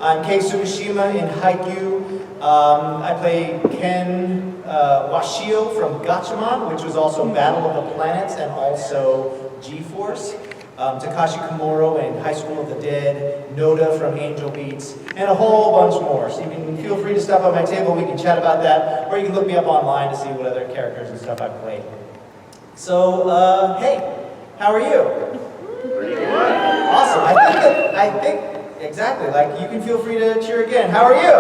I'm Kei Sugishima in Haikyuu. I play Ken Washio from Gatchaman, which was also Battle of the Planets and also G-Force. Takashi Komuro in High School of the Dead, Noda from Angel Beats, and a whole bunch more. So you can feel free to stop by my table, we can chat about that, or you can look me up online to see what other characters and stuff I've played. So, hey, how are you? Pretty good. Awesome. I think, exactly, like you can feel free to cheer again. How are you?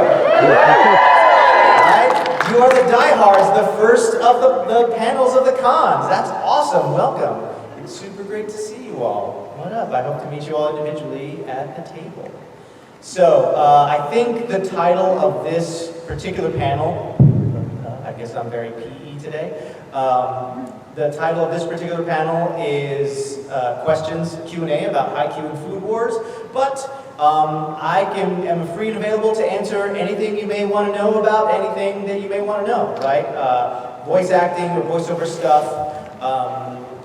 Right? You are the diehards, the first of the panels of the cons. That's awesome. Welcome. It's super great to see you all. What up? I hope to meet you all individually at the table. So, I think the title of this particular panel, I guess I'm very PE today. The title of this particular panel is questions Q&A about Haikyuu and Food Wars, but I am free and available to answer anything you may want to know about anything that you may want to know, right? Voice acting or voiceover stuff.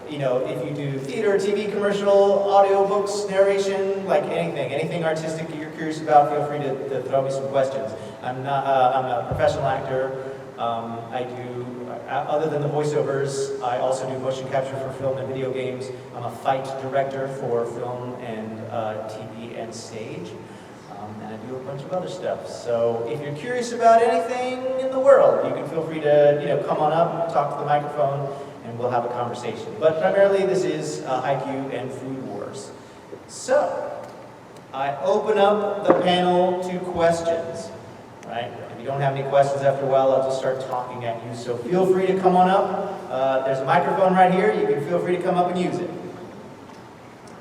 You know, if you do theater, TV, commercial, audiobooks, narration, like anything artistic that you're curious about, feel free to throw me some questions. I'm a professional actor. I do, other than the voiceovers, I also do motion capture for film and video games. I'm a fight director for film and TV and stage. And I do a bunch of other stuff. So if you're curious about anything in the world, you can feel free to, come on up, talk to the microphone, and we'll have a conversation. But primarily this is Haikyuu and Food Wars. So, I open up the panel to questions, right? If you don't have any questions after a while, I'll just start talking at you. So feel free to come on up. There's a microphone right here. You can feel free to come up and use it.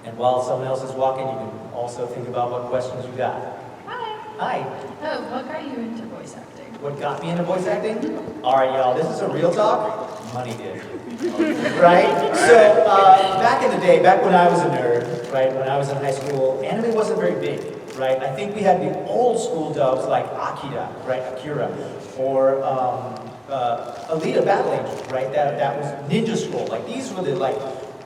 And while someone else is walking, you can also think about what questions you got. Hi. Hi. Oh, what got you into voice acting? What got me into voice acting? All right, y'all, this is a real talk. Money did. Right? So, back in the day, back when I was a nerd, right, when I was in high school, anime wasn't very big, right? I think we had the old school dubs like Akira, or Alita Battle Angel, right? That was Ninja Scroll. Like, these were the,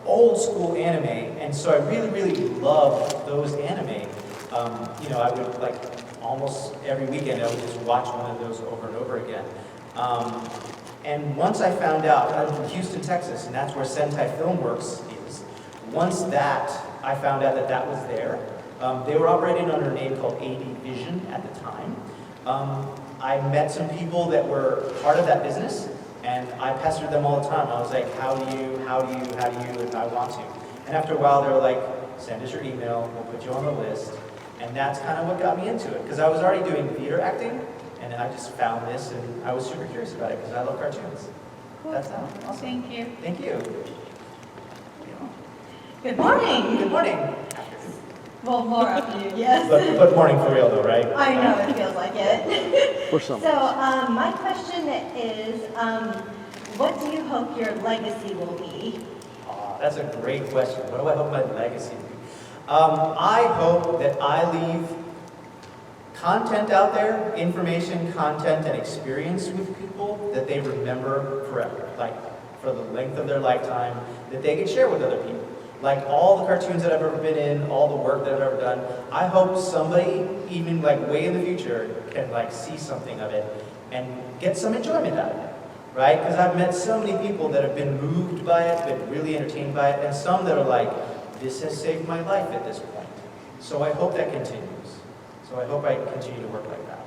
old school anime, and so I really, really loved those anime. I would, almost every weekend, I would just watch one of those over and over again. And once I found out, I'm from Houston, Texas, and that's where Sentai Filmworks is. Once I found out that was there. They were operating under a name called AD Vision at the time. I met some people that were part of that business, and I pestered them all the time. I was like, how do you, if I want to? And after a while, they were like, send us your email, we'll put you on the list. And that's kind of what got me into it, because I was already doing theater acting, and then I just found this, and I was super curious about it, because I love cartoons. Cool. That's how. Awesome. Thank you. Thank you. Good morning. Good morning. Well, more afternoon, yes. But morning for real, though, right? I know, it feels like it. For some. So, my question is, what do you hope your legacy will be? That's a great question. What do I hope my legacy will be? I hope that I leave content out there, information, content, and experience with people that they remember forever, for the length of their lifetime, that they can share with other people. Like all the cartoons that I've ever been in, all the work that I've ever done, I hope somebody, even way in the future, can see something of it and get some enjoyment out of it, right? Because I've met so many people that have been moved by it, been really entertained by it, and some that are like, this has saved my life at this point. So I hope that continues. So I hope I continue to work like that.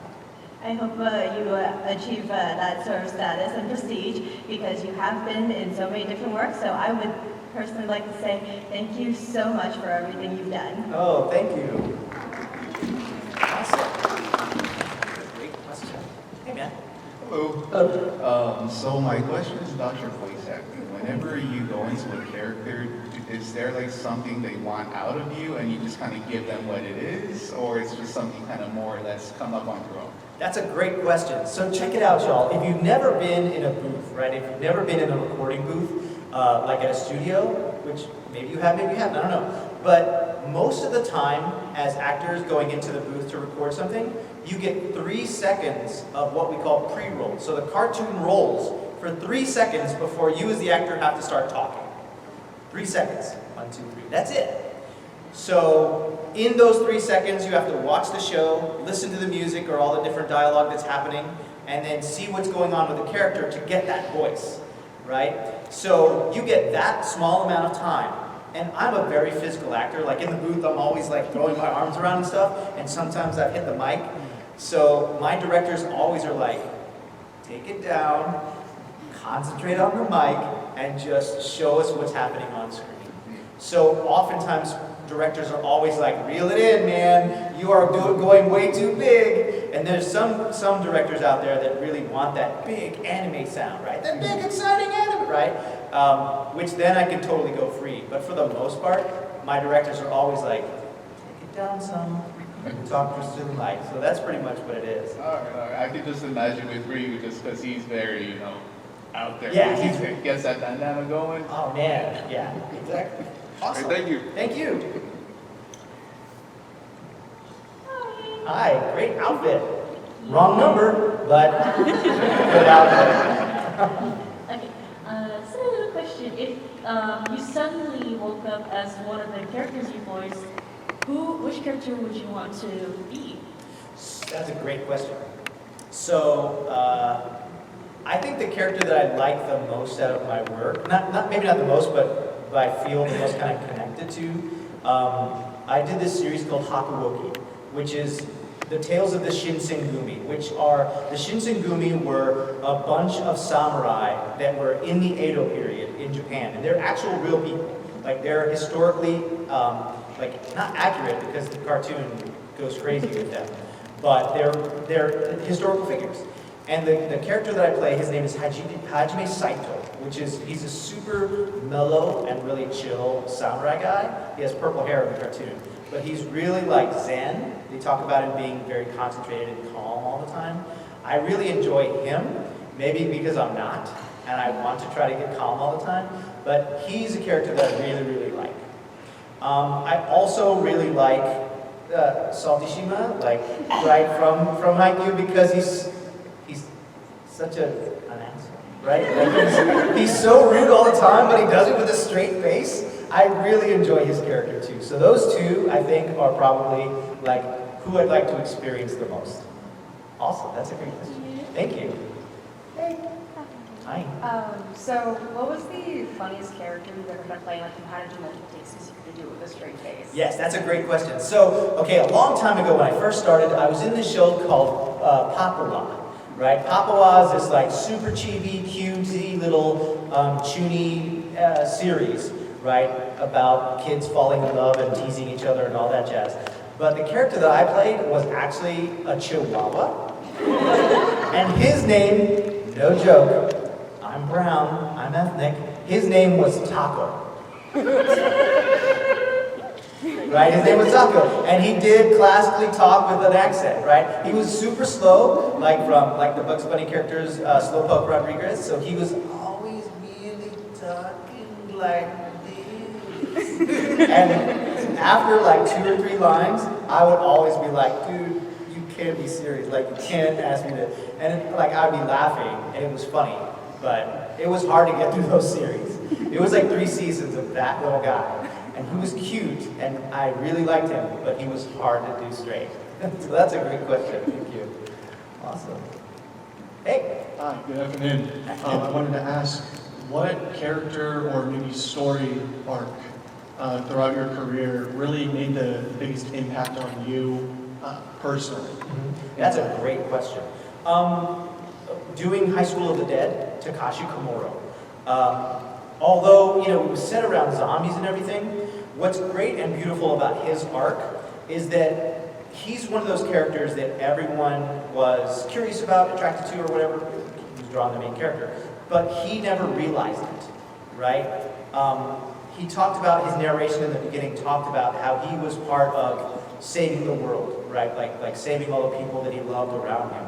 I hope you achieve that sort of status and prestige, because you have been in so many different works. So I would personally like to say thank you so much for everything you've done. Oh, thank you. Awesome. Great question. Hey, man. Hello. So my question is about your voice acting. Whenever you go into a character, is there something they want out of you and you just kind of give them what it is, or it's just something kind of more that's come up on your own? That's a great question. So check it out, y'all. If you've never been in a booth, right? If you've never been in a recording booth, at a studio, which maybe you have, maybe you haven't, I don't know. But most of the time, as actors going into the booth to record something, you get 3 seconds of what we call pre-roll. So the cartoon rolls for 3 seconds before you as the actor have to start talking. 3 seconds. 1, 2, 3. That's it. So in those 3 seconds, you have to watch the show, listen to the music or all the different dialogue that's happening, and then see what's going on with the character to get that voice, right? So you get that small amount of time. And I'm a very physical actor. Like in the booth, I'm always like throwing my arms around and stuff, and sometimes I've hit the mic. So my directors always are like, take it down, concentrate on the mic, and just show us what's happening on screen. So oftentimes, directors are always like, reel it in, man. You are going way too big. And there's some directors out there that really want that big anime sound, right? That big, exciting anime, right? Which then I can totally go free. But for the most part, my directors are always like, take it down some, talk to us to the mic. So that's pretty much what it is. All right. I can just imagine with Ryu, just because he's very, out there. Yeah, he gets that dynamic going. Oh man, yeah, exactly. Awesome. All right, thank you. Thank you. Hi, great outfit. Wrong number, but good outfit. Okay, so another question. If you suddenly woke up as one of the characters you voiced, which character would you want to be? That's a great question. So, I think the character that I like the most out of my work, maybe not the most, but I feel the most kind of connected to, I did this series called Hakuoki, which is the tales of the Shinsengumi, the Shinsengumi were a bunch of samurai that were in the Edo period in Japan, and they're actual real people. Like they're historically, not accurate because the cartoon goes crazy with them, but they're historical figures. And the character that I play, his name is Hajime Saito, he's a super mellow and really chill samurai guy. He has purple hair in the cartoon, but he's really like Zen. They talk about him being very concentrated and calm all the time. I really enjoy him, maybe because I'm not, and I want to try to get calm all the time, but he's a character that I really, really like. I also really like Saltishima, from Haikyuu, because he's such an asshole, right? Like he's so rude all the time, but he does it with a straight face. I really enjoy his character too. So those two, I think, are probably like who I'd like to experience the most. Awesome, that's a great question. Thank you. Hey. Hi. So what was the funniest character you've ever had to play? Like you had to do multiple takes because you could do it with a straight face. Yes, that's a great question. So, okay, a long time ago when I first started, I was in this show called Papawa. Right? Papawa is this like super chibi, cutesy little chuny series, right? About kids falling in love and teasing each other and all that jazz. But the character that I played was actually a Chihuahua. And his name, no joke, I'm brown, I'm ethnic, his name was Taco. Right? His name was Taco, and he did classically talk with an accent, right? He was super slow, like the Bugs Bunny characters, Slowpoke Rodriguez, so he was always really talking like this. And after like 2 or 3 lines, I would always be like, dude, you can't be serious, like you can't ask me to, and like I'd be laughing, and it was funny, but it was hard to get through those series. It was like 3 seasons of that little guy. And he was cute, and I really liked him, but he was hard to do straight. So that's a great question. Thank you. Awesome. Hey. Hi, good afternoon. I wanted to ask, what character or maybe story arc throughout your career really made the biggest impact on you personally? That's a great question. Doing High School of the Dead, Takashi Komuro. Although, it was set around zombies and everything, what's great and beautiful about his arc is that he's one of those characters that everyone was curious about, attracted to, or whatever. He was drawing the main character. But he never realized it, right? He talked about, his narration in the beginning talked about how he was part of saving the world, right? Like saving all the people that he loved around him.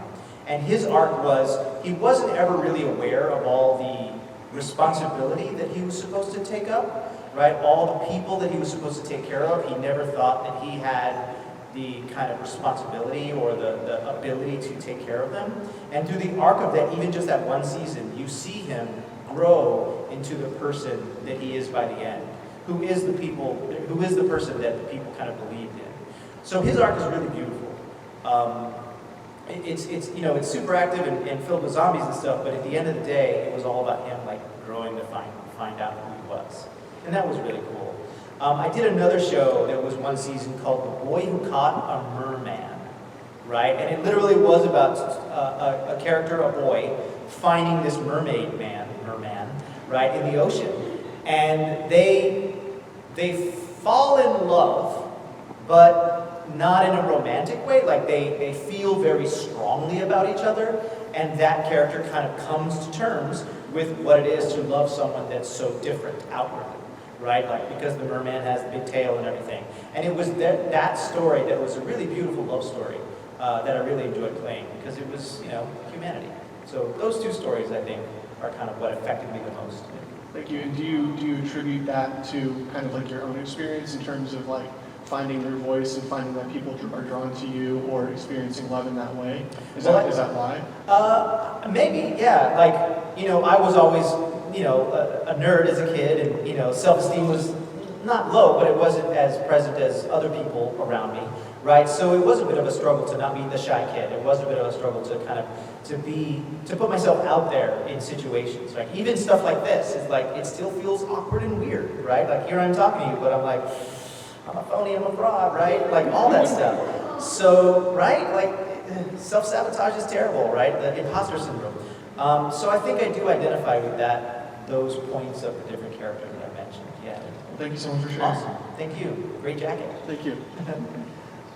And his arc was, he wasn't ever really aware of all the responsibility that he was supposed to take up, right? All the people that he was supposed to take care of, he never thought that he had the kind of responsibility or the ability to take care of them. And through the arc of that, even just that one season, you see him grow into the person that he is by the end, who is the person that the people kind of believed in. So his arc is really beautiful. It's super active and filled with zombies and stuff, but at the end of the day, it was all about him like growing to find out who he was, and that was really cool. I did another show that was one season called The Boy Who Caught a Merman, right? And it literally was about a character, a boy, finding this merman, right, in the ocean, and they fall in love, but not in a romantic way. Like they feel very strongly about each other, and that character kind of comes to terms with what it is to love someone that's so different outwardly, right? Like because the merman has the big tail and everything. And it was that story that was a really beautiful love story that I really enjoyed playing because it was, humanity. So those two stories, I think, are kind of what affected me the most. Thank you. And do you attribute that to kind of like your own experience in terms of like finding your voice and finding that people are drawn to you or experiencing love in that way? Is that why? Maybe, yeah. Like, I was always, a nerd as a kid, and, self-esteem was not low, but it wasn't as present as other people around me, right? So it was a bit of a struggle to not be the shy kid. It was a bit of a struggle to kind of, to put myself out there in situations, right? Even stuff like this is like, it still feels awkward and weird, right? Like here I'm talking to you, but I'm like, I'm a phony, I'm a fraud, right? Like all that stuff. So, right? Like self-sabotage is terrible, right? The imposter syndrome. So I think I do identify with those points of the different characters that I mentioned. Yeah. Well, thank you so much for sharing. Awesome. Thank you. Great jacket. Thank you.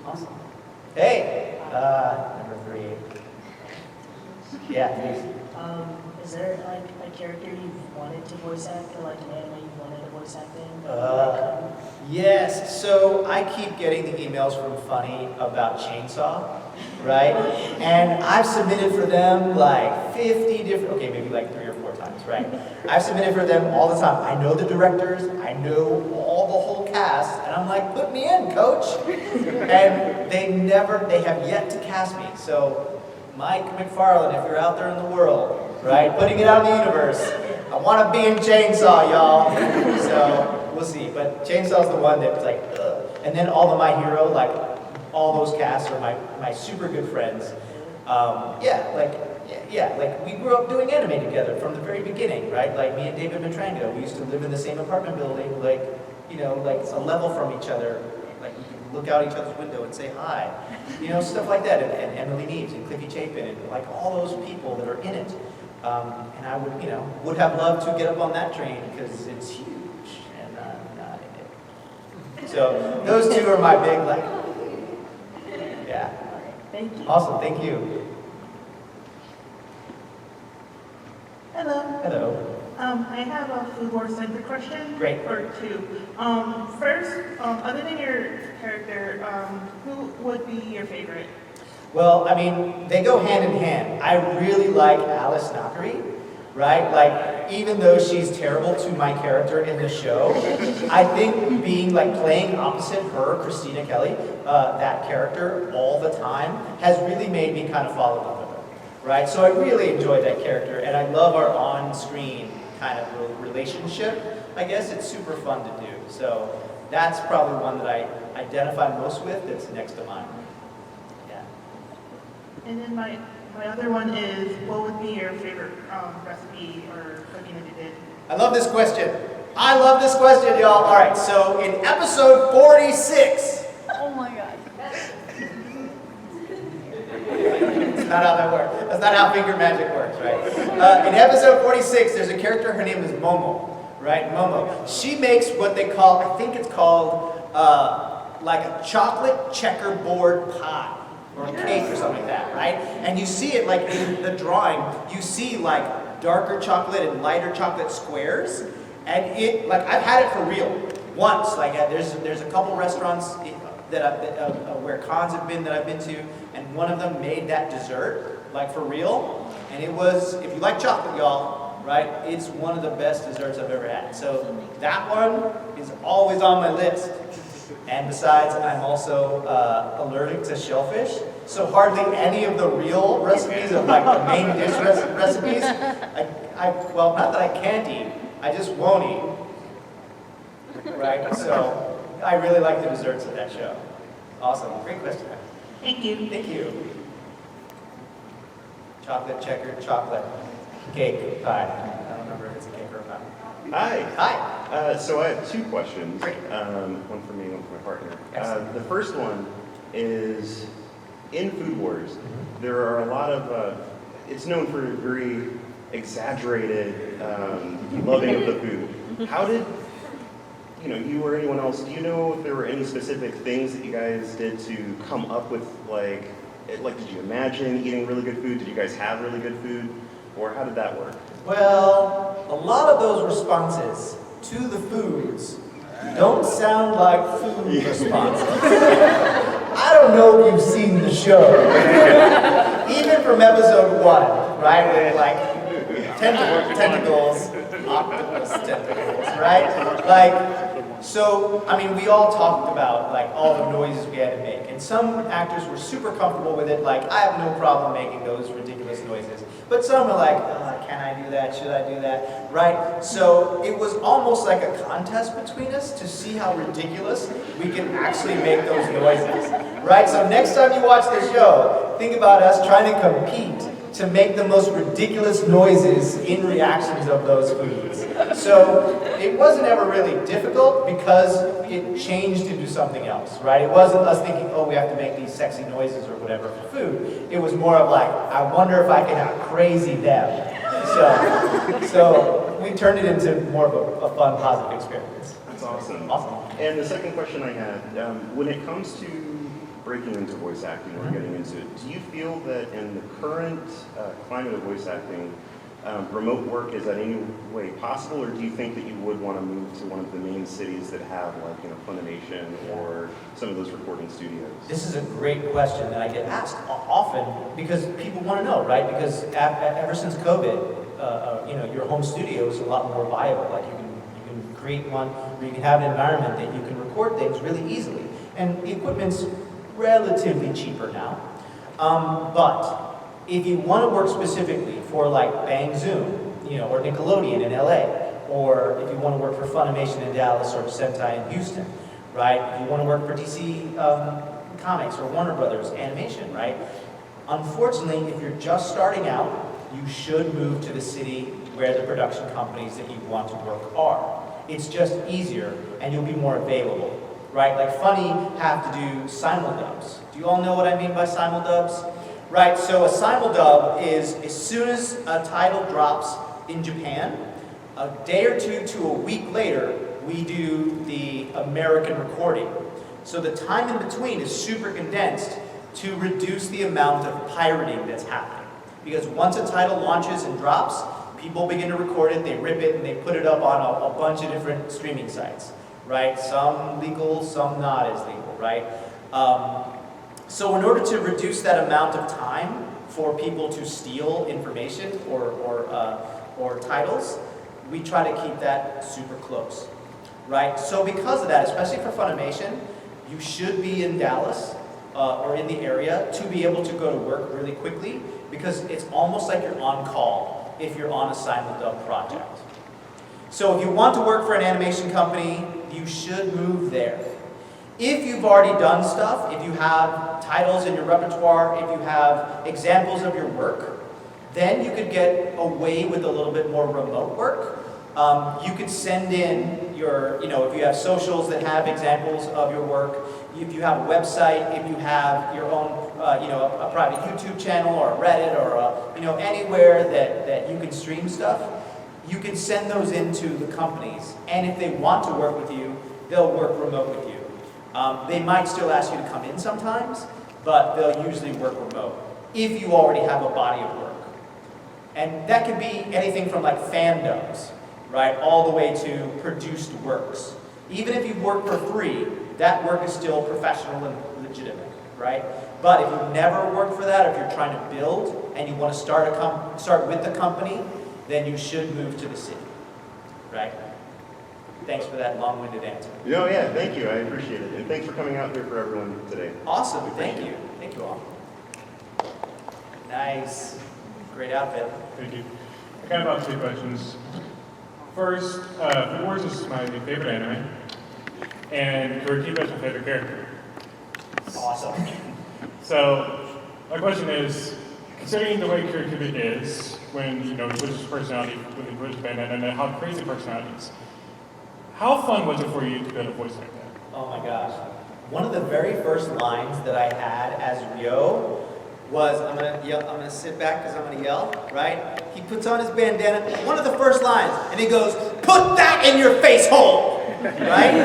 Awesome. Hey, number 3. Yeah, please. Is there like a character you've wanted to voice act or like an anime you wanted to voice act in? Yes, so I keep getting the emails from Funny about Chainsaw, right? And I've submitted for them like 50 different, okay, maybe like 3 or 4 times, right? I've submitted for them all the time. I know the directors, I know all the whole cast, and I'm like, put me in, coach. And they have yet to cast me. So Mike McFarlane, if you're out there in the world, right, putting it out in the universe, I want to be in Chainsaw, y'all. So we'll see. But Chainsaw's the one that's like, ugh. And then all the My Hero, like all those casts are my super good friends. Like we grew up doing anime together from the very beginning, right? Like me and David Matrango, we used to live in the same apartment building, like a level from each other. Like we could look out each other's window and say hi, stuff like that. And Emily Neves and Cliffy Chapin and like all those people that are in it. And I would have loved to get up on that train because it's huge and I'm not in it. So those two are my big yeah. Thank you. Awesome, thank you. Hello. Hello. I have a Food Wars centered question. Great. Or 2. First, other than your character, who would be your favorite? Well, I mean, they go hand in hand. I really like Alice Nackary, right? Like, even though she's terrible to my character in the show, I think playing opposite her, Christina Kelly, that character all the time, has really made me kind of fall in love with her, right? So I really enjoyed that character, and I love our on-screen kind of relationship. I guess it's super fun to do. So that's probably one that I identify most with that's next to mine. And then my other one is, what would be your favorite recipe or cooking that you did? I love this question. I love this question, y'all. All right, so in episode 46. Oh my God. That's not how that works. That's not how finger magic works, right? In episode 46, there's a character, her name is Momo, right? Momo. She makes what they call, I think it's called like a chocolate checkerboard pie. Or a cake or something like that, right? And you see it like in the drawing, you see like darker chocolate and lighter chocolate squares. And it, like I've had it for real once. Like there's a couple restaurants where cons have been that I've been to, and one of them made that dessert, like for real. And it was, if you like chocolate, y'all, right? It's one of the best desserts I've ever had. So that one is always on my list. And besides, I'm also allergic to shellfish, so hardly any of the real recipes of like the main dish recipes, well, not that I can't eat, I just won't eat, right? So I really like the desserts of that show. Awesome. Great question. Thank you. Thank you. Chocolate checkered chocolate cake pie. I don't remember if it's a cake or a pie. Hi. Hi. So I have 2 questions. Great. One for me, one for my partner. Excellent. The first one is, in Food Wars, there are a lot of, it's known for very exaggerated loving of the food. How did, you or anyone else, do you know if there were any specific things that you guys did to come up with, like did you imagine eating really good food? Did you guys have really good food? Or how did that work? Well, a lot of those responses to the foods don't sound like food responses. I don't know if you've seen the show. Even from episode 1, right? With like tentacles, octopus tentacles, right? So, we all talked about all the noises we had to make. And some actors were super comfortable with it, I have no problem making those ridiculous noises. But some are like, can I do that? Should I do that? Right? So it was almost like a contest between us to see how ridiculous we can actually make those noises. Right? So next time you watch the show, think about us trying to compete to make the most ridiculous noises in reactions of those foods. So it wasn't ever really difficult because it changed into something else, right? It wasn't us thinking, oh, we have to make these sexy noises or whatever for food. It was more of I wonder if I can out-crazy them. So we turned it into more of a fun, positive experience. That's awesome. Awesome. And the second question I had, when it comes to breaking into voice acting or getting into it, do you feel that in the current climate of voice acting, remote work is in any way possible, or do you think that you would want to move to one of the main cities that have Funimation or some of those recording studios? This is a great question that I get asked often because people want to know, right? Because ever since COVID, your home studio is a lot more viable. You can create one where you can have an environment that you can record things really easily, and the equipment's relatively cheaper now. But if you want to work specifically for Bang Zoom, or Nickelodeon in LA, or if you want to work for Funimation in Dallas or Sentai in Houston, right? If you want to work for DC Comics or Warner Brothers Animation, right? Unfortunately, if you're just starting out, you should move to the city where the production companies that you want to work are. It's just easier and you'll be more available. Right, Funny have to do simuldubs. Do you all know what I mean by simuldubs? Right, so a simuldub is as soon as a title drops in Japan, a day or two to a week later, we do the American recording. So the time in between is super condensed to reduce the amount of pirating that's happening. Because once a title launches and drops, people begin to record it, they rip it, and they put it up on a bunch of different streaming sites. Right? Some legal, some not as legal, right? So in order to reduce that amount of time for people to steal information or titles, we try to keep that super close, right? So because of that, especially for Funimation, you should be in Dallas or in the area to be able to go to work really quickly because it's almost like you're on call if you're on a simuldub project. So if you want to work for an animation company, you should move there. If you've already done stuff, if you have titles in your repertoire, if you have examples of your work, then you could get away with a little bit more remote work. You could send in your, if you have socials that have examples of your work, if you have a website, if you have your own, a private YouTube channel or a Reddit or anywhere that you can stream stuff, you can send those into the companies, and if they want to work with you, they'll work remote with you. They might still ask you to come in sometimes, but they'll usually work remote if you already have a body of work. And that could be anything from fandoms, right, all the way to produced works. Even if you work for free, that work is still professional and legitimate, right? But if you've never worked for that, if you're trying to build and you want to start with the company, then you should move to the city, right? Thanks for that long-winded answer. No, yeah, thank you. I appreciate it. And thanks for coming out here for everyone today. Awesome, thank you. Thank you all. Nice. Great outfit. Thank you. I kind of have 2 questions. First, Food Wars is my favorite anime, and Kuriki is my favorite character. Awesome. So, my question is, considering the way creativity is, when he switches personality with the British band and how crazy personality is, how fun was it for you to build a voice like that? Oh my gosh. One of the very first lines that I had as Ryo was, I'm gonna sit back because I'm gonna yell, right? He puts on his bandana, one of the first lines, and he goes, "Put that in your face hole!" Right?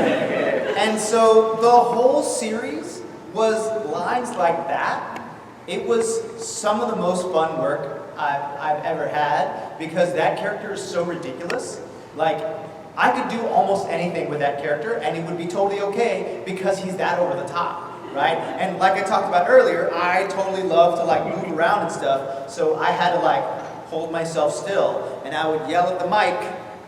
And so the whole series was lines like that. It was some of the most fun work I've ever had because that character is so ridiculous. Like, I could do almost anything with that character and it would be totally okay because he's that over the top, right? And like I talked about earlier, I totally love to like move around and stuff, so I had to like hold myself still and I would yell at the mic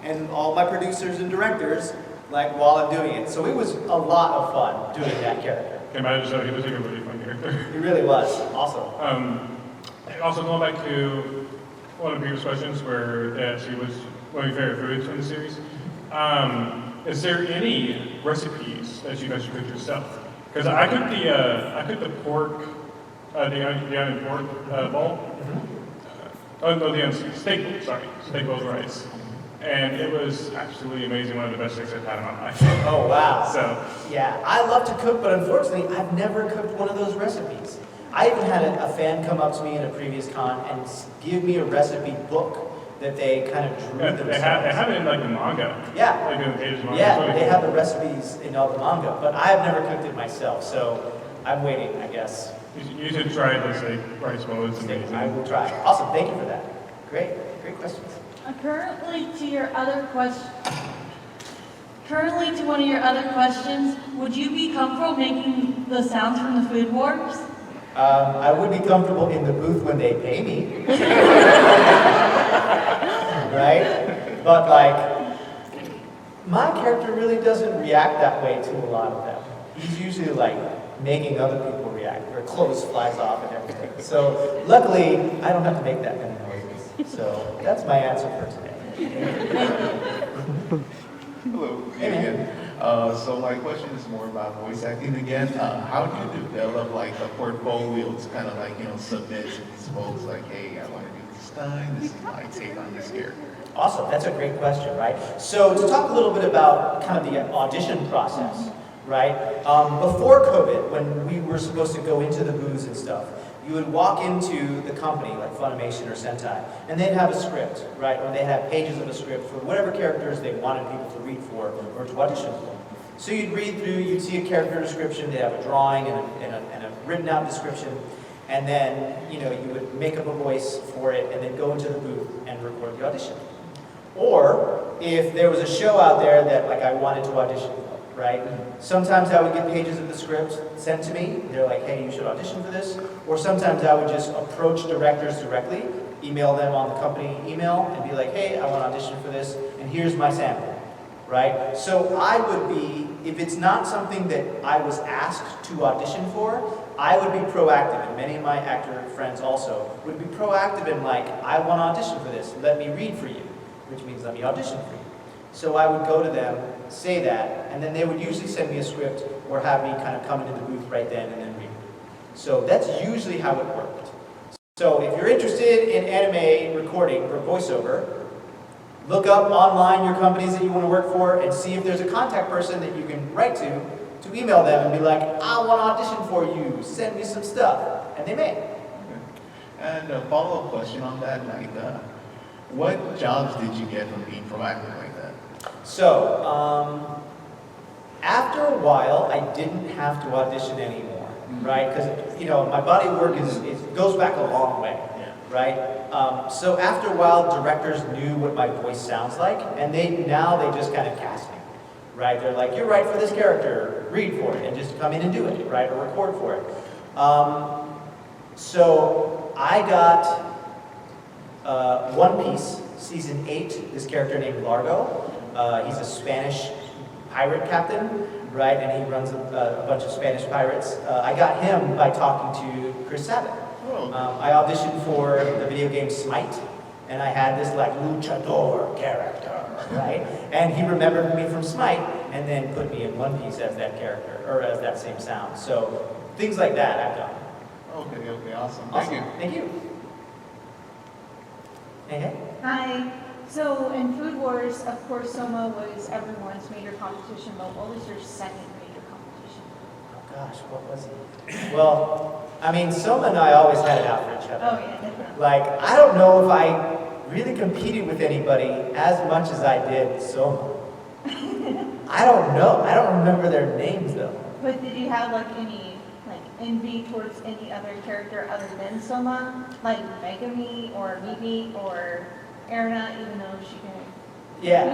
and all my producers and directors like while I'm doing it. So it was a lot of fun doing that character. Can I just say he was like a really fun character? He really was. Awesome. Also going back to one of the previous questions where they asked you was one of your favorite foods from the series. Is there any recipes that you guys cooked yourself? Because I cooked the pork, the onion pork bowl. Oh no, the steak bowl. Sorry, steak bowl with rice, and it was absolutely amazing. One of the best things I've had in my life. Oh wow. So yeah, I love to cook, but unfortunately, I've never cooked one of those recipes. I even had a fan come up to me in a previous con and give me a recipe book that they kind of drew themselves. They have it in like the manga. Yeah. Like in the pages of manga. Yeah, they have the recipes in all the manga, but I've never cooked it myself, so I'm waiting, I guess. You should try this like rice bowl. It's amazing. I will try. Awesome, thank you for that. Great questions. Currently to one of your other questions, would you be comfortable making the sounds from the Food Wars? I would be comfortable in the booth when they pay me. Right? But like, my character really doesn't react that way to a lot of them. He's usually like making other people react. Their clothes flies off and everything. So luckily, I don't have to make that many noises. So that's my answer for today. Hello, Hey, man. again. So my question is more about voice acting again. How do you develop like a portfolio to kind of like, submit to these folks like, hey, I want to do this time, this is my take on this character? Awesome, that's a great question, right? So to talk a little bit about kind of the audition process, right? Before COVID, when we were supposed to go into the booths and stuff, you would walk into the company, like Funimation or Sentai, and they'd have a script, right? Or they'd have pages of a script for whatever characters they wanted people to read for or to audition for. So you'd read through, you'd see a character description, they'd have a drawing and a written out description, and then, you would make up a voice for it and then go into the booth and record the audition. Or if there was a show out there that like I wanted to audition for, right? Sometimes I would get pages of the script sent to me. They're like, hey, you should audition for this. Or sometimes I would just approach directors directly, email them on the company email and be like, hey, I want to audition for this, and here's my sample, right? So I would be, if it's not something that I was asked to audition for, I would be proactive, and many of my actor friends also would be proactive in like, I want to audition for this, let me read for you, which means let me audition for you. So I would go to them, say that, and then they would usually send me a script or have me kind of come into the booth right then and then read. So that's usually how it worked. So if you're interested in anime recording or voiceover, look up online your companies that you want to work for and see if there's a contact person that you can write to email them and be like, I want to audition for you, send me some stuff, and they may. Okay. And a follow-up question on that, like, what jobs did you get from being proactive like that? So, after a while, I didn't have to audition anymore, right? Because, my body of work goes back a long way, right? So after a while, directors knew what my voice sounds like, and now they just kind of cast me, right? They're like, you're right for this character, read for it, and just come in and do it, right? Or record for it. So I got One Piece, Season 8, this character named Largo. He's a Spanish pirate captain, right? And he runs a bunch of Spanish pirates. I got him by talking to Chris Sabat. I auditioned for the video game Smite, and I had this like luchador character, right? And he remembered me from Smite, and then put me in One Piece as that character, or as that same sound. So things like that I've done. Okay, awesome. Awesome. Thank you. Hey. Hi. So in Food Wars, of course, Soma was everyone's major competition, but what was your second major competition? Oh gosh, what was it? Well, I mean, Soma and I always had it out for each other. Oh yeah, definitely. Like, I don't know if I really competed with anybody as much as I did Soma. I don't know. I don't remember their names though. But did you have like any envy towards any other character other than Soma, like Megami or Mimi or Erna, even though she can? Yeah.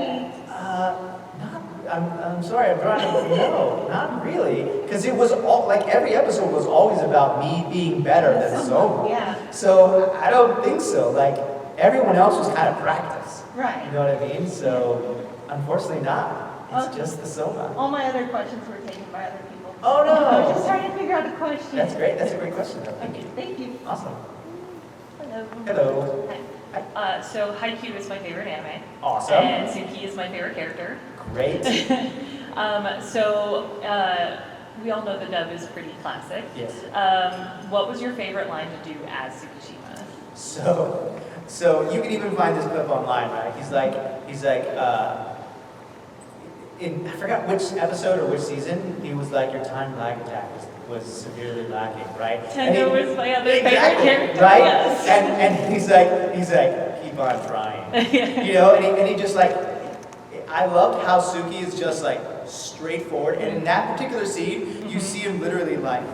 I'm sorry. I'm trying to. No, not really. Because it was all like every episode was always about me being better than Soma. Yeah. So I don't think so. Like everyone else was kind of practice. Right. You know what I mean? So unfortunately not. It's Okay. just the Soma. All my other questions were taken by other people. Oh no! I was just trying to figure out a question. That's great. That's a great question though. Thank you. Thank you. Awesome. Hello. Hello. So Haikyuu is my favorite anime. Awesome. And Suki is my favorite character. Great. We all know the dub is pretty classic. Yes. What was your favorite line to do as Tsukishima? So you can even find this clip online, right? He's like, I forgot which episode or which season, he was like, your time lag attack was severely lacking, right? Tendo was my other exactly, favorite character. right? Yes. And he's like, keep on trying. You know, and he just like, I loved how Suki is just like straightforward. And in that particular scene, you see him literally like,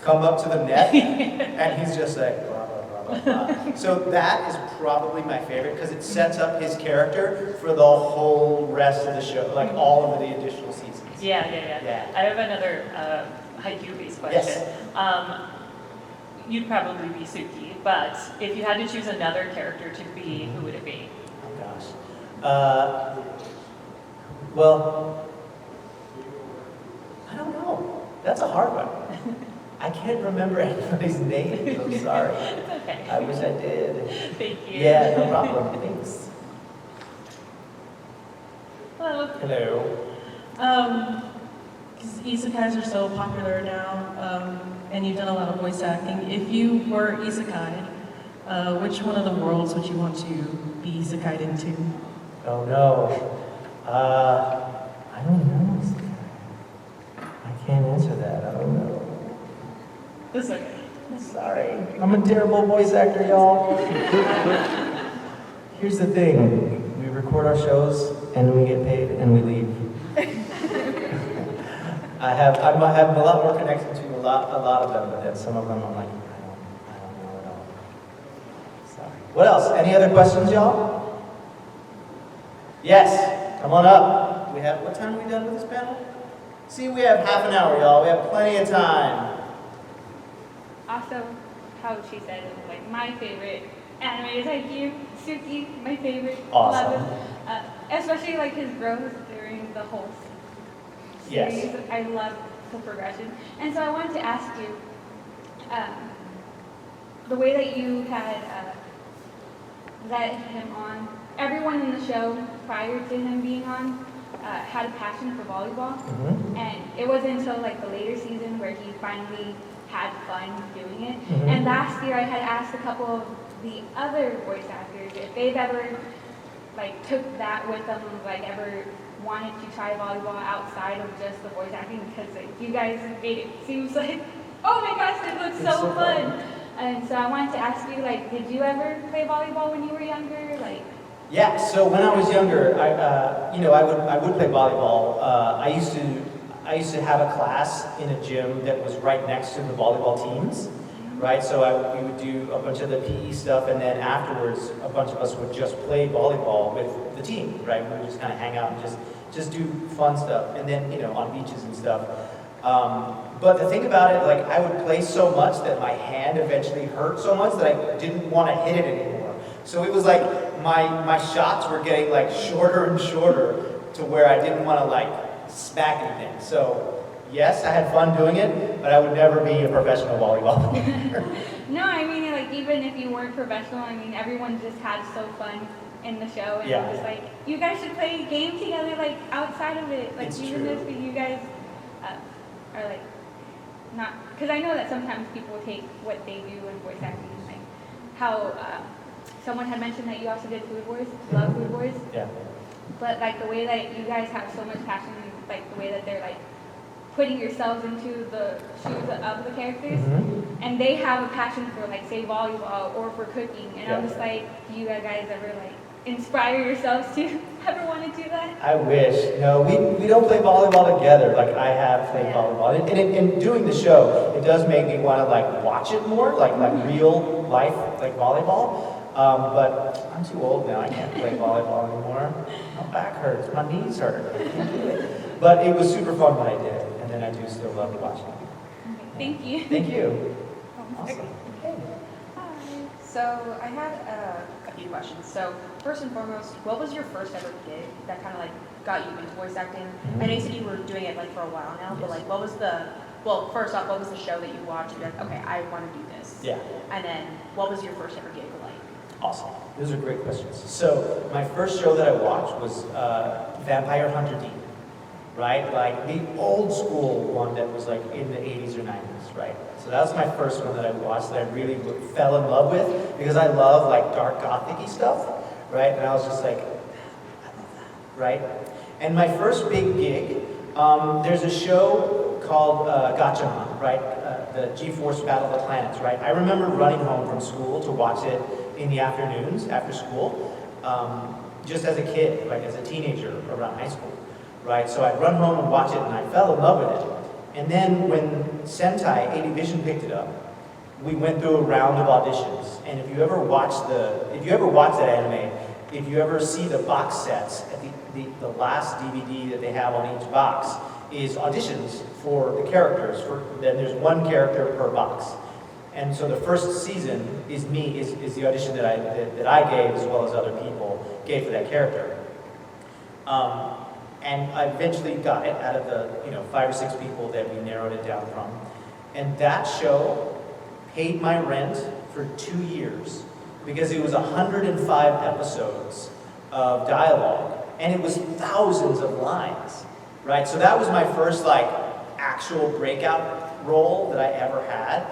come up to the net, and he's just like, blah, blah, blah, blah, blah. So that is probably my favorite because it sets up his character for the whole rest of the show, like all of the additional seasons. Yeah. Yeah. I have another Haikyuu-based question. Yes. You'd probably be Suki, but if you had to choose another character to be, who would it be? Oh gosh. Well, I don't know. That's a hard one. I can't remember anybody's name. I'm sorry. It's okay. I wish I did. Thank you. Yeah, no problem. Thanks. Hello. Hello. Because isekais are so popular now, and you've done a lot of voice acting. If you were isekai, which one of the worlds would you want to be isekai'd into? Oh no. I don't know. I can't answer that. I don't know. That's okay. Sorry. I'm a terrible voice actor, y'all. Here's the thing. We record our shows and we get paid and we leave. I have a lot more connection to a lot of them, but then some of them I'm like, I don't know at all. Sorry. What else? Any other questions, y'all? Yes. Come on up. What time are we done with this panel? See, we have half an hour, y'all. We have plenty of time. Also, how she said, it was like my favorite anime is Haikyuu. Suki, my favorite. Awesome. Love him. Especially like his growth during the whole Yes. series. I love the progression. And so I wanted to ask you, the way that you had led him on, everyone in the show prior to him being on had a passion for volleyball. Mm-hmm. And it wasn't until like the later season where he finally had fun doing it. Mm-hmm. And last year I had asked a couple of the other voice actors if they've ever like took that with them, like ever wanted to try volleyball outside of just the voice acting, because like, you guys made it seems like, oh my gosh, it looks so fun. And so I wanted to ask you, like, did you ever play volleyball when you were younger? Like, yeah. So when I was younger, I would play volleyball. I used to have a class in a gym that was right next to the volleyball teams, right? So we would do a bunch of the PE stuff, and then afterwards, a bunch of us would just play volleyball with the team, right? We would just kind of hang out and just do fun stuff, and then on beaches and stuff. But the thing about it, like I would play so much that my hand eventually hurt so much that I didn't want to hit it anymore. So it was like my shots were getting like shorter and shorter to where I didn't want to like smack anything. So yes, I had fun doing it, but I would never be a professional volleyball player. no, I mean, like, even if you weren't professional, I mean, everyone just had so fun in the show, and Yeah. it was like, you guys should play a game together, like, outside of it, like, It's even true. if you guys are, like, not, because I know that sometimes people take what they do in voice acting, like how someone had mentioned that you also did Food Wars, love Food Wars. Yeah. But like the way that you guys have so much passion, like the way that they're like putting yourselves into the shoes of the characters, and they have a passion for like say volleyball or for cooking, and I'm just like, do you guys ever like inspire yourselves to ever want to do that? I wish. No, we don't play volleyball together. Like I have played volleyball, and in doing the show, it does make me want to like watch it more, like real life, like volleyball. But I'm too old now. I can't play volleyball anymore. My back hurts. My knees hurt. I can't do it. But it was super fun when I did, and then I do still love watching it. Okay, thank you. Thank you. Awesome. So I had a few questions. So first and foremost, what was your first ever gig that kind of like got you into voice acting? I know you said you were doing it like for a while now, but like what was the, well, first off, what was the show that you watched? You're like, okay, I want to do this. Yeah. And then what was your first ever gig like? Awesome. Those are great questions. So my first show that I watched was Vampire Hunter D, right? Like the old school one that was like in the 80s or 90s, right? So that was my first one that I watched that I really fell in love with because I love like dark gothic-y stuff, right? And I was just like, I love that, right? And my first big gig, there's a show called Gatchaman, right? The G-Force Battle of the Planets, right? I remember running home from school to watch it in the afternoons after school, just as a kid, like as a teenager around high school, right? So I'd run home and watch it, and I fell in love with it. And then when Sentai 80 Vision picked it up, we went through a round of auditions. And if you ever watch that anime, if you ever see the box sets, at the last DVD that they have on each box is auditions for the characters. Then there's one character per box. And so the first season is the audition that I gave, as well as other people gave for that character. And I eventually got it out of the 5 or 6 people that we narrowed it down from. And that show paid my rent for 2 years because it was 105 episodes of dialogue, and it was thousands of lines, right? So that was my first like actual breakout role that I ever had.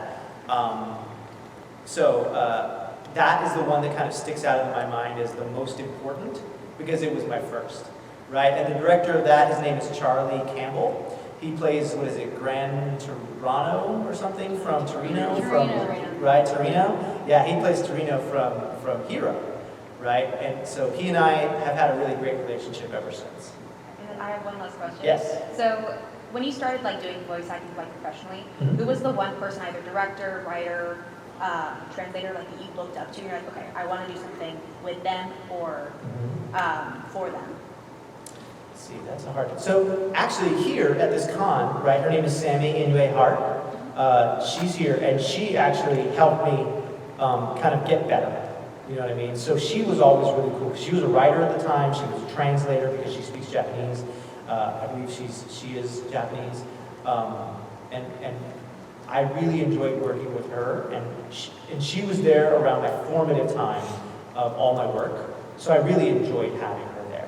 That is the one that kind of sticks out in my mind as the most important because it was my first, right? And the director of that, his name is Charlie Campbell. He plays, what is it, Gran Torino or something from Torino? Right, Torino? Yeah, he plays Torino from Hero, right? And so he and I have had a really great relationship ever since. And then I have one last question. Yes. So when you started like doing voice acting like professionally, who was the one person, either director, writer, translator, like that you looked up to? You're like, okay, I want to do something with them or for them. Let's see, that's a hard one. So actually here at this con, right, her name is Sammy Inoue Hart. She's here, and she actually helped me kind of get better. You know what I mean? So she was always really cool. She was a writer at the time. She was a translator because she speaks Japanese. I believe she is Japanese. And I really enjoyed working with her. And she was there around my formative time of all my work. So I really enjoyed having her there.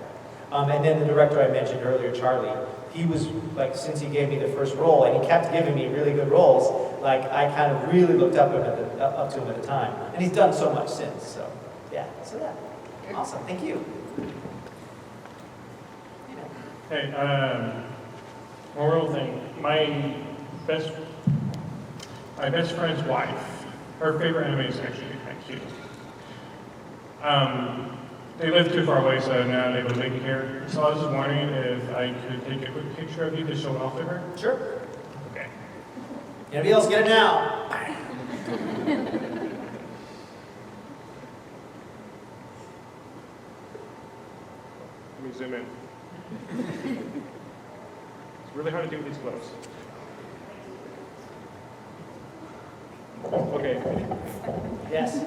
And then the director I mentioned earlier, Charlie, he was like, since he gave me the first role, and he kept giving me really good roles, like I kind of really looked up to him at the time. And he's done so much since, so yeah. Awesome, thank you. Hey, one real thing. My best friend's wife, her favorite anime is actually Haikyuu. They live too far away, so now they live in here. So I was just wondering if I could take a quick picture of you to show it off to her. Sure. Okay. Anybody else get it now? Let me zoom in. It's really hard to do with these close. Okay. Yes.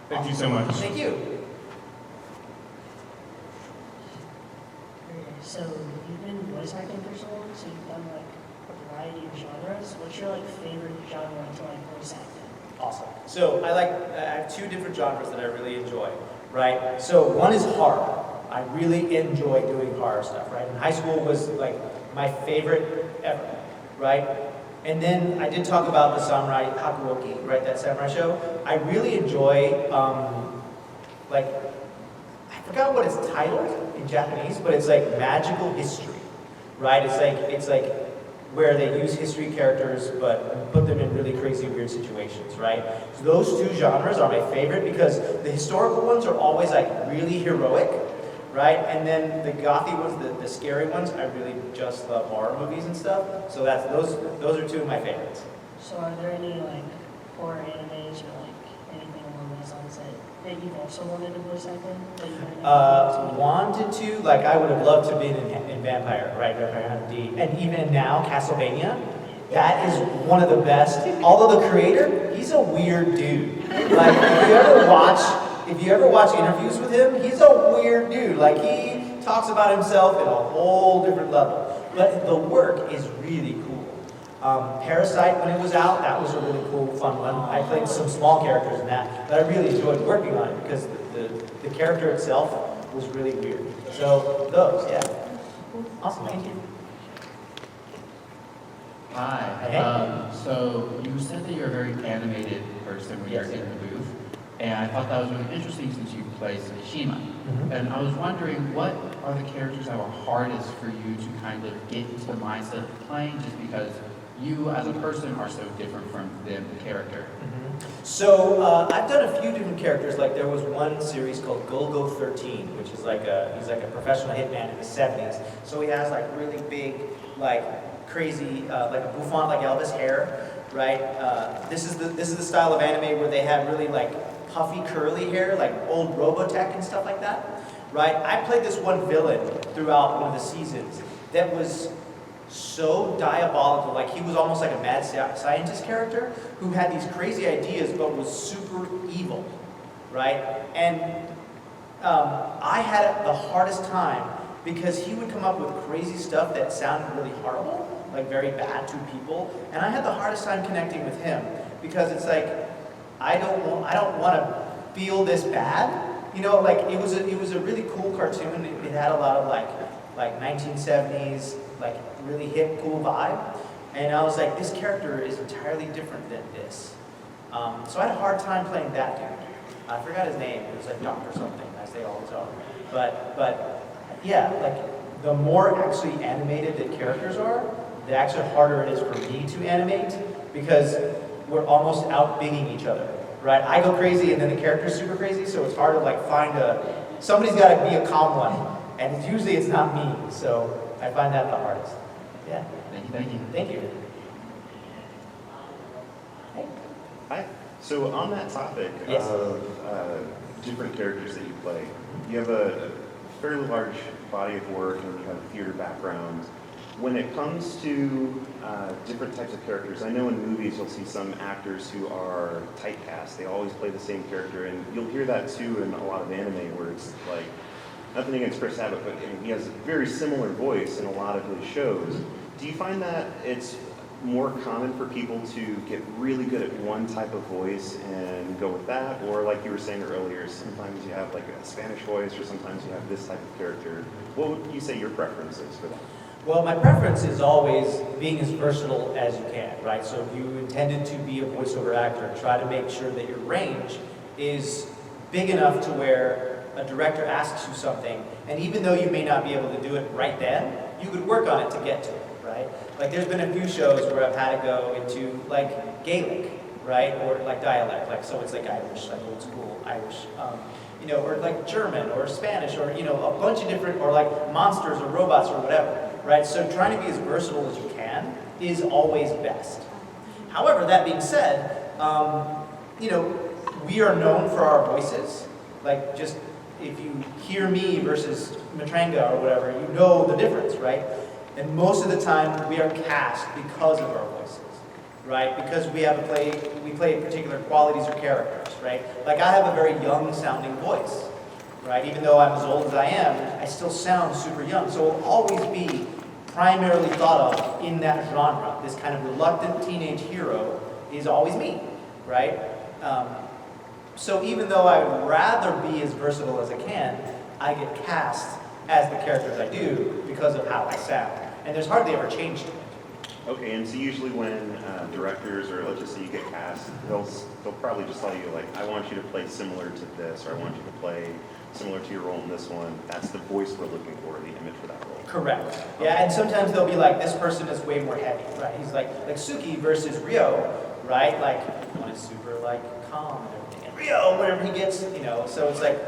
Thank you so much. Thank you. So you've been voice acting for so long, so you've done like a variety of genres. What's your like favorite genre to like voice acting? Awesome. So I have 2 different genres that I really enjoy, right? So one is horror. I really enjoy doing horror stuff, right? In high school was like my favorite ever, right? And then I did talk about the Samurai Hakuoki, right, that samurai show. I really enjoy, like, I forgot what it's titled in Japanese, but it's like magical history, right? It's like where they use history characters but put them in really crazy weird situations, right? So those two genres are my favorite because the historical ones are always like really heroic, right? And then the gothy ones, the scary ones, I really just love horror movies and stuff. So those are two of my favorites. So are there any like horror animes or like anything along those lines that you've also wanted to voice act in? That you might not be able to? Wanted to, like I would have loved to be in Vampire, right? Vampire Hunter D. And even now, Castlevania, that is one of the best. Although the creator, he's a weird dude. Like if you ever watch interviews with him, he's a weird dude. Like he talks about himself at a whole different level. But the work is really cool. Parasite, when it was out, that was a really cool, fun one. I played some small characters in that, but I really enjoyed working on it because the character itself was really weird. So those, yeah. Awesome, thank you. Hi. Hey. So you said that you're a very animated person when you're in the booth, and I thought that was really interesting since you play Sakashima. And I was wondering, what are the characters that were hardest for you to kind of get into the mindset of playing, just because you as a person are so different from them, the character? So I've done a few different characters. Like there was one series called Golgo 13, which is he's like a professional hitman in the 70s. So he has like really big, like crazy, like a bouffant like Elvis hair, right? This is the style of anime where they have really like puffy curly hair, like old Robotech and stuff like that, right? I played this one villain throughout one of the seasons that was so diabolical. Like he was almost like a mad scientist character who had these crazy ideas but was super evil, right? And I had the hardest time because he would come up with crazy stuff that sounded really horrible, like very bad to people, and I had the hardest time connecting with him because it's like I don't want to feel this bad, you know. Like it was a really cool cartoon. It had a lot of like 1970s like really hip, cool vibe. And I was like, this character is entirely different than this. So I had a hard time playing that dude. I forgot his name. It was like Doc or something, as they always are. But yeah, like the more actually animated the characters are, the actually harder it is for me to animate because we're almost out-bigging each other, right? I go crazy and then the character's super crazy, so it's hard to like somebody's got to be a calm one. And usually it's not me, so I find that the hardest. Yeah. Thank you. Thank you. Hey. Hi. So on that topic Yes. of different characters that you play, you have a fairly large body of work and you have a theater background. When it comes to different types of characters, I know in movies you'll see some actors who are typecast. They always play the same character, and you'll hear that too in a lot of anime where it's like, nothing against Chris Abbott, but he has a very similar voice in a lot of his shows. Do you find that it's more common for people to get really good at one type of voice and go with that? Or like you were saying earlier, sometimes you have like a Spanish voice or sometimes you have this type of character. What would you say your preference is for that? Well, my preference is always being as versatile as you can, right? So if you intended to be a voiceover actor, try to make sure that your range is big enough to where a director asks you something, and even though you may not be able to do it right then, you could work on it to get to it, right? Like there's been a few shows where I've had to go into like Gaelic, right? Or like dialect, like so it's like Irish, like old school Irish, you know, or like German or Spanish or, you know, a bunch of different, or like monsters or robots or whatever, right? So trying to be as versatile as you can is always best. However, that being said, you know, we are known for our voices, like just if you hear me versus Matranga or whatever, you know the difference, right? And most of the time, we are cast because of our voices, right? Because we play particular qualities or characters, right? Like I have a very young sounding voice, right? Even though I'm as old as I am, I still sound super young. So it'll always be primarily thought of in that genre. This kind of reluctant teenage hero is always me, right? So even though I would rather be as versatile as I can, I get cast as the characters I do because of how I sound. and there's hardly ever change to it. Okay, and so usually when directors, or let's just say you get cast, they'll probably just tell you like, I want you to play similar to this, or I want you to play similar to your role in this one. That's the voice we're looking for, the image for that role. Correct. Yeah, and sometimes they'll be like, this person is way more heavy, right? He's like Suki versus Ryo, right? Like one is super like calm and everything, and Ryo, whenever he gets, so it's like,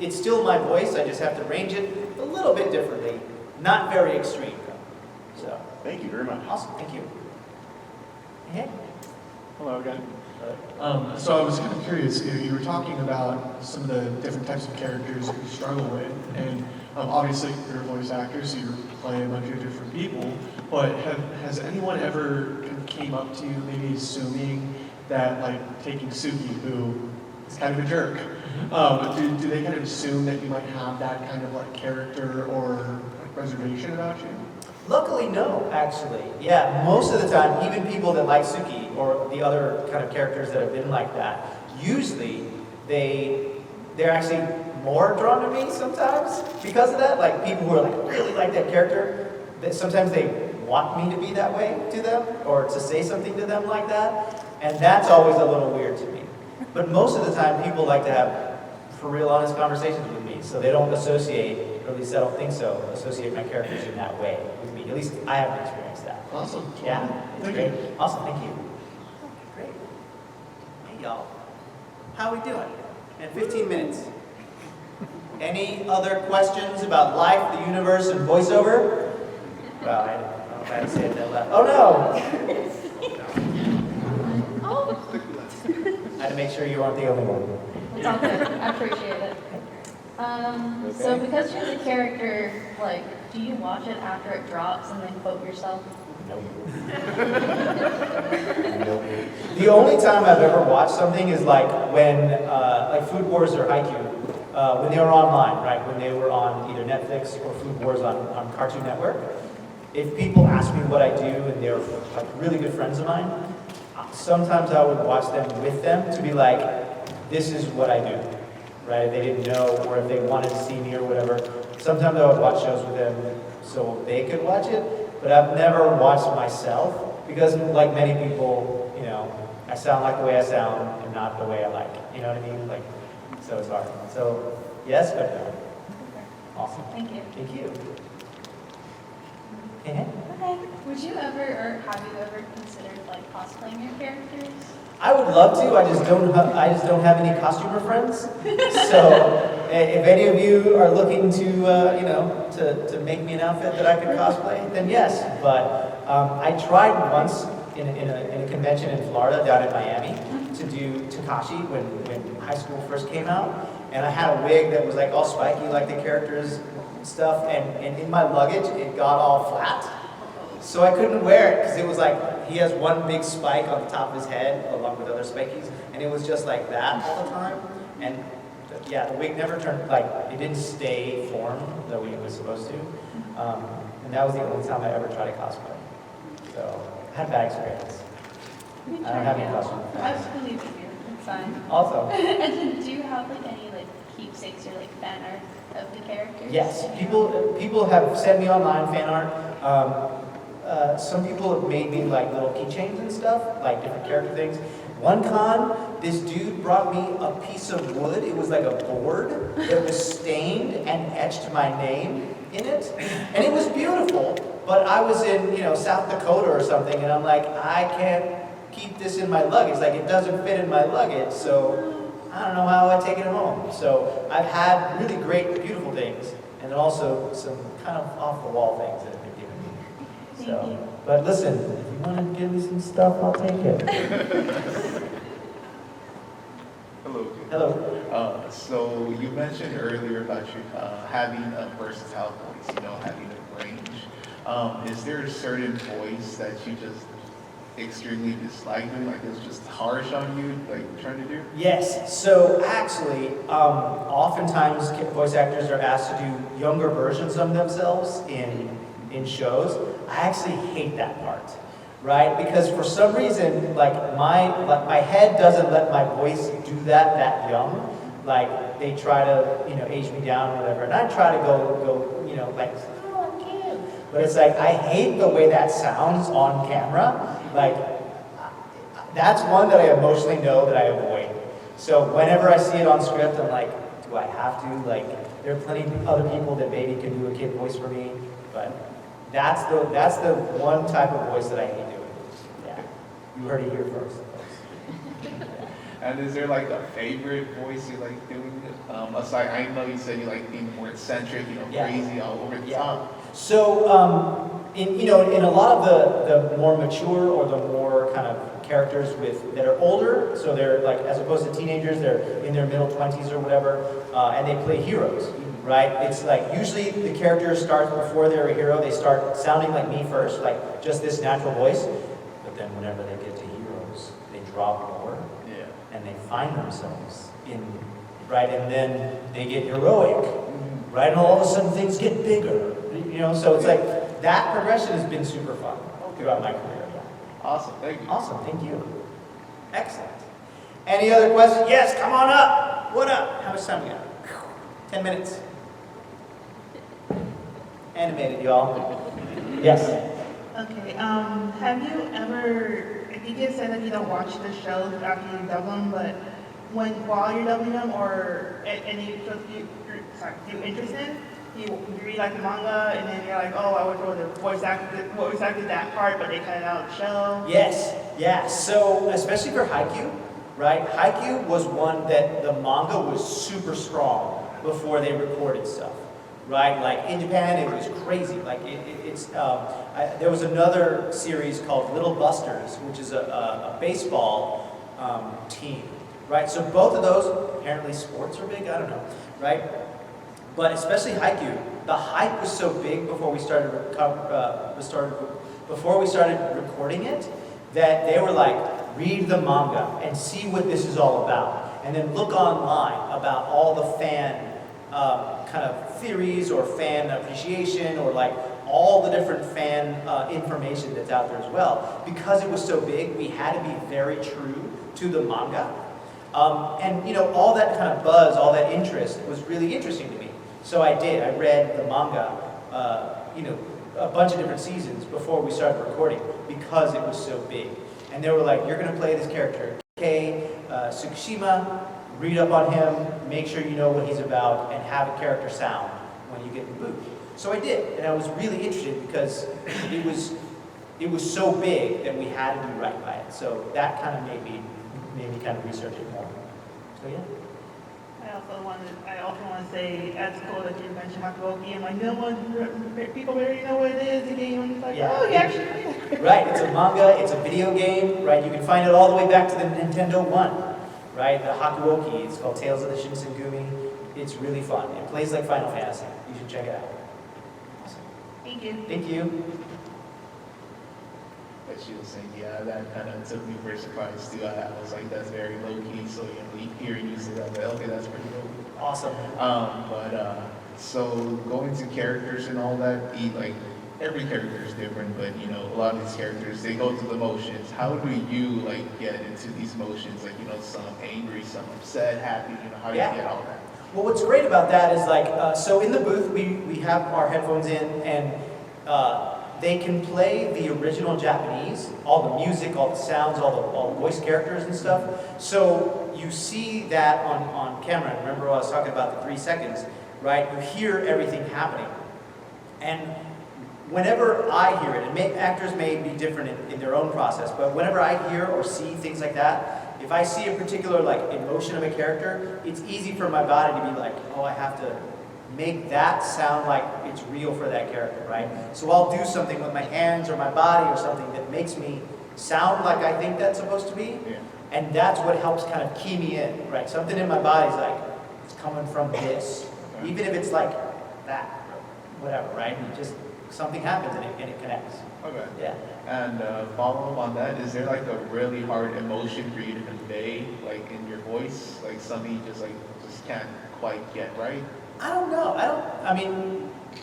it's still my voice. I just have to range it a little bit differently, not very extreme though. So. Thank you very much. Awesome, thank you. Hey. Hello again. So I was kind of curious, you were talking about some of the different types of characters that you struggle with, and obviously you're a voice actor, so you're playing a bunch of different people, but has anyone ever kind of came up to you, maybe assuming that, like, taking Suki, who is kind of a jerk, do they kind of assume that you might have that kind of, like, character or like, reservation about you? Luckily, no, actually. Yeah, most of the time, even people that like Suki or the other kind of characters that have been like that, usually they're actually more drawn to me sometimes because of that. Like people who are like really like that character, that sometimes they want me to be that way to them or to say something to them like that, and that's always a little weird to me. But most of the time, people like to have for real honest conversations with me, so they don't associate, or at least I don't think so, associate my characters in that way with me. At least I haven't experienced that. Awesome. Yeah, it's Thank great. you. Awesome, thank you. Great. Hey y'all, how we doing? In 15 minutes. Any other questions about life, the universe, and voiceover? Well, I don't know if I had to say it that loud. Oh no! I had to make sure you weren't the only one. It's all good. I appreciate it. So because you're the character, like, do you watch it after it drops and then quote yourself? No. The only time I've ever watched something is like when, like Food Wars or Haikyuu, when they were online, right? When they were on either Netflix or Food Wars on Cartoon Network. If people ask me what I do and they're like really good friends of mine, sometimes I would watch them with them to be like, this is what I do, right? If they didn't know or if they wanted to see me or whatever. Sometimes I would watch shows with them so they could watch it, but I've never watched myself because like many people, I sound like the way I sound and not the way I like, you know what I mean? Like, so it's hard. So yes, but no. Awesome. Thank you. Thank you. Okay. Okay. Would you ever, or have you ever considered like cosplaying your characters? I would love to. I just don't have any costumer friends. So if any of you are looking to to make me an outfit that I could cosplay, then yes. But I tried once in a convention in Florida down in Miami to do Takashi when high school first came out, and I had a wig that was like all spiky like the characters and stuff, and in my luggage it got all flat. So I couldn't wear it because it was like he has one big spike on the top of his head along with other spikies, and it was just like that all the time. And yeah, the wig never turned, like it didn't stay formed the way it was supposed to. And that was the only time I ever tried to cosplay. So I had a bad experience. I don't have any costume. I just believe in you. It's fine. Also. And then do you have like any like keepsakes or like fan art of the characters? Yes, people have sent me online fan art. Some people have made me like little keychains and stuff, like different character things. One con, this dude brought me a piece of wood. It was like a board that was stained and etched my name in it. And it was beautiful, but I was in, South Dakota or something, and I'm like, I can't keep this in my luggage. Like, it doesn't fit in my luggage, so I don't know how I take it home. So I've had really great, beautiful things, and then also some kind of off-the-wall things that have been given me. So, but listen, if you want to give me some stuff, I'll take it. Hello. Hello. So you mentioned earlier about you having a versatile voice, having a range. Is there a certain voice that you just extremely dislike, like it's just harsh on you, like trying to do? Yes. So actually, oftentimes voice actors are asked to do younger versions of themselves in shows. I actually hate that part, right? Because for some reason, like my head doesn't let my voice do that young. Like they try to age me down or whatever, and I try to go like, oh, I'm cute. But it's like, I hate the way that sounds on camera. Like, that's one that I emotionally know that I avoid. So whenever I see it on script, I'm like, do I have to? Like, there are plenty of other people that maybe can do a kid voice for me, but that's the one type of voice that I hate doing. Yeah, you heard it here first. And is there like a favorite voice you like doing? Aside, I know you said you like being more eccentric, crazy, all over the top. So, in a lot of the more mature or the more kind of characters that are older, so they're like, as opposed to teenagers, they're in their middle 20s or whatever, and they play heroes, right? It's like, usually the character starts before they're a hero, they start sounding like me first, like just this natural voice, but then whenever they get to heroes, they drop more, and they find themselves right, and then they get heroic, right, and all of a sudden things get bigger, so it's like, that progression has been super fun throughout my career. Awesome, thank you. Awesome, thank you. Excellent. Any other questions? Yes, come on up. What up? How much time we got? 10 minutes. Animated, y'all. Yes. Okay, have you ever, I think you said that you don't watch the shows after you dub them, but while you're dubbing them, or any shows you're interested in, you read like the manga, and then you're like, oh, I wish I would have voice acted that part, but they cut it out of the show. Yes, yeah. So, especially for Haikyuu, right? Haikyuu was one that the manga was super strong before they recorded stuff, right? Like in Japan, it was crazy. Like there was another series called Little Busters, which is a baseball team, right? So both of those, apparently sports are big, I don't know, right? But especially Haikyuu, the hype was so big before we started recording it, that they were like, read the manga and see what this is all about, and then look online about all the fan kind of theories or fan appreciation or like all the different fan information that's out there as well. Because it was so big, we had to be very true to the manga, and all that kind of buzz, all that interest was really interesting to me. So I did. I read the manga, a bunch of different seasons before we started recording because it was so big. And they were like, you're going to play this character, Kei Tsukushima, read up on him, make sure you know what he's about, and have a character sound when you get in the booth. So I did, and I was really interested because it was so big that we had to do right by it. So that kind of made me kind of research it more. So yeah. I also want to say, that's cool that you mentioned Hakuoki. I'm like, people already know what it is, the game. I'm like, oh, you actually play that. Right, it's a manga, it's a video game, right? You can find it all the way back to the Nintendo 1, right? The Hakuoki, it's called Tales of the Shinsengumi. It's really fun. It plays like Final Fantasy. You should check it out. Awesome. Thank you. Thank you. But she was saying, yeah, that kind of took me for surprise too. I was like, that's very low key. So hearing you say that, I'm like, okay, that's pretty low key. Awesome. So going to characters and all that, like every character is different, but a lot of these characters, they go through the motions. How do you like get into these motions? Like some angry, some upset, happy. How do you get all that? Well, what's great about that is like, so in the booth we have our headphones in, and they can play the original Japanese, all the music, all the sounds, all the voice characters and stuff. So you see that on camera. Remember I was talking about the 3 seconds, right? You hear everything happening. And whenever I hear it, and actors may be different in their own process, but whenever I hear or see things like that, if I see a particular like emotion of a character, it's easy for my body to be like, oh, I have to make that sound like it's real for that character, right? So I'll do something with my hands or my body or something that makes me sound like I think that's supposed to be. Yeah. And that's what helps kind of key me in, right? Something in my body's like, it's coming from this. Okay. Even if it's like that, whatever, right? Just something happens and it connects. Okay. Yeah. And follow up on that, is there like a really hard emotion for you to convey, like in your voice? Like something you just can't quite get right? I don't know.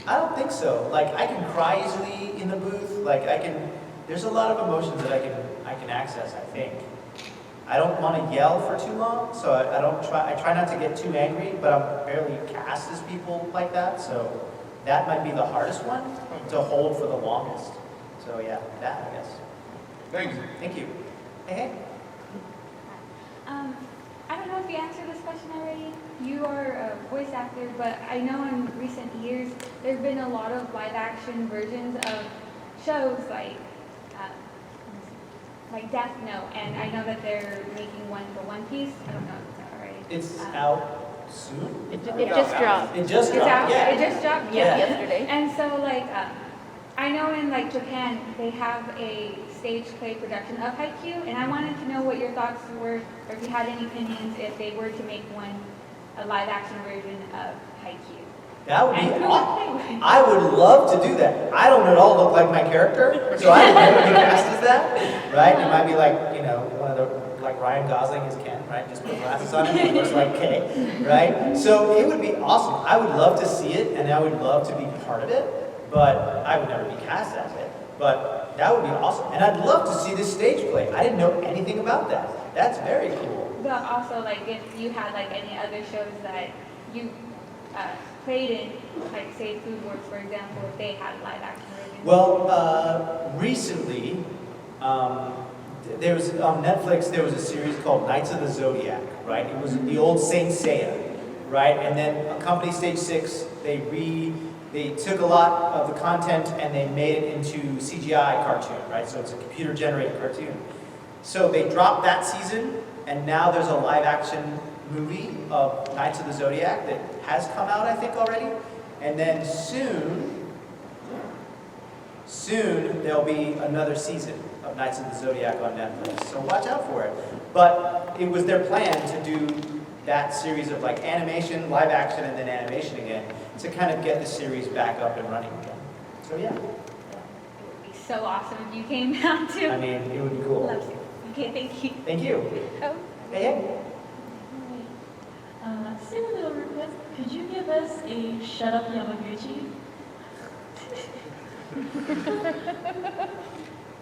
I don't think so. Like I can cry easily in the booth. Like there's a lot of emotions that I can access, I think. I don't want to yell for too long, so I try not to get too angry, but I'm fairly cast as people like that, so that might be the hardest one to hold for the longest. So yeah, that I guess. Thanks. Thank you. Hey. I don't know if you answered this question already. You are a voice actor, but I know in recent years there have been a lot of live action versions of shows like Death Note, and I know that they're making one for One Piece. I don't know if it's out already. It's out soon? It just dropped. It just It's dropped, out? yeah. It just dropped? Yeah. Yesterday. And so I know in Japan, they have a stage play production of Haikyuu, and I wanted to know what your thoughts were, or if you had any opinions if they were to make a live action version of Haikyuu. That would be And who awesome. would play one? I would love to do that. I don't at all look like my character, so I would never be cast as that, right? It might be one of the, Ryan Gosling as Ken, right? Just put glasses on him, he looks like Kay, right? So it would be awesome. I would love to see it, and I would love to be part of it, but I would never be cast as it. But that would be awesome. And I'd love to see this stage play. I didn't know anything about that. That's very cool. But also, if you had any other shows that you played in, say Food Wars, for example, if they had live action versions. Well, recently, there was on Netflix. There was a series called Knights of the Zodiac, right? It was the old Saint Seiya, right? And then Company Stage 6, they took a lot of the content and they made it into CGI cartoon, right? So it's a computer-generated cartoon. So they dropped that season, and now there's a live-action movie of Knights of the Zodiac that has come out, I think, already. And then soon there'll be another season of Knights of the Zodiac on Netflix. So watch out for it. But it was their plan to do that series of animation, live action, and then animation again to kind of get the series back up and running again. So yeah. It would be so awesome if you came out too. I mean, it would be cool. Okay, thank you. Thank you. Oh. Hey. Same little request. Could you give us a Shut Up Yamaguchi?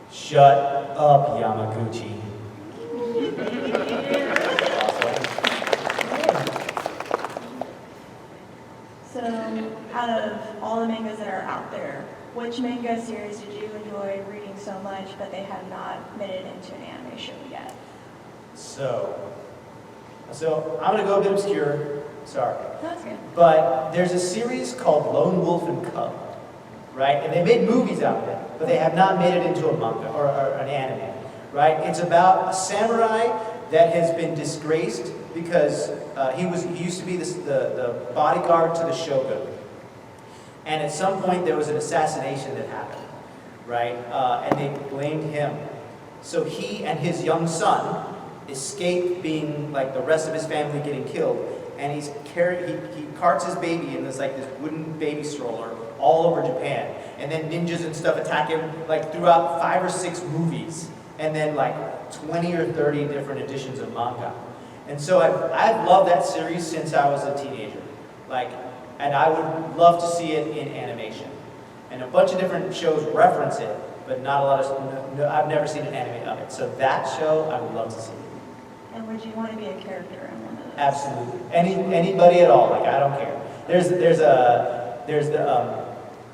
Shut up, Yamaguchi. So, out of all the mangas that are out there, which manga series did you enjoy reading so much, but they have not made it into an anime show yet? So I'm gonna go a bit obscure. Sorry. That's good. But there's a series called Lone Wolf and Cub, right? And they made movies out of it, but they have not made it into a manga or an anime, right? It's about a samurai that has been disgraced because he used to be the bodyguard to the shogun. And at some point there was an assassination that happened, right? And they blamed him. So he and his young son escape being the rest of his family getting killed, and he carts his baby in this wooden baby stroller all over Japan, and then ninjas and stuff attack him throughout 5 or 6 movies, and then 20 or 30 different editions of manga. And so I've loved that series since I was a teenager, and I would love to see it in animation. And a bunch of different shows reference it, but not a lot of. I've never seen an anime of it. So that show I would love to see. And would you want to be a character in one of those? Absolutely. Anybody at all. I don't care. There's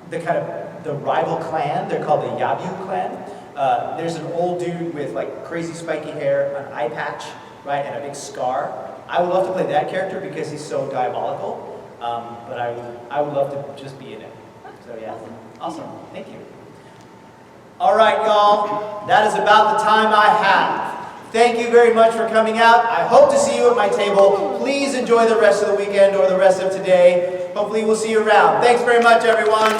the kind of the rival clan. They're called the Yabu clan. There's an old dude with crazy spiky hair, an eye patch, right, and a big scar. I would love to play that character because he's so diabolical. But I would love to just be in it. So yeah, awesome. Thank you. All right, y'all. That is about the time I have. Thank you very much for coming out. I hope to see you at my table. Please enjoy the rest of the weekend or the rest of today. Hopefully we'll see you around. Thanks very much, everyone.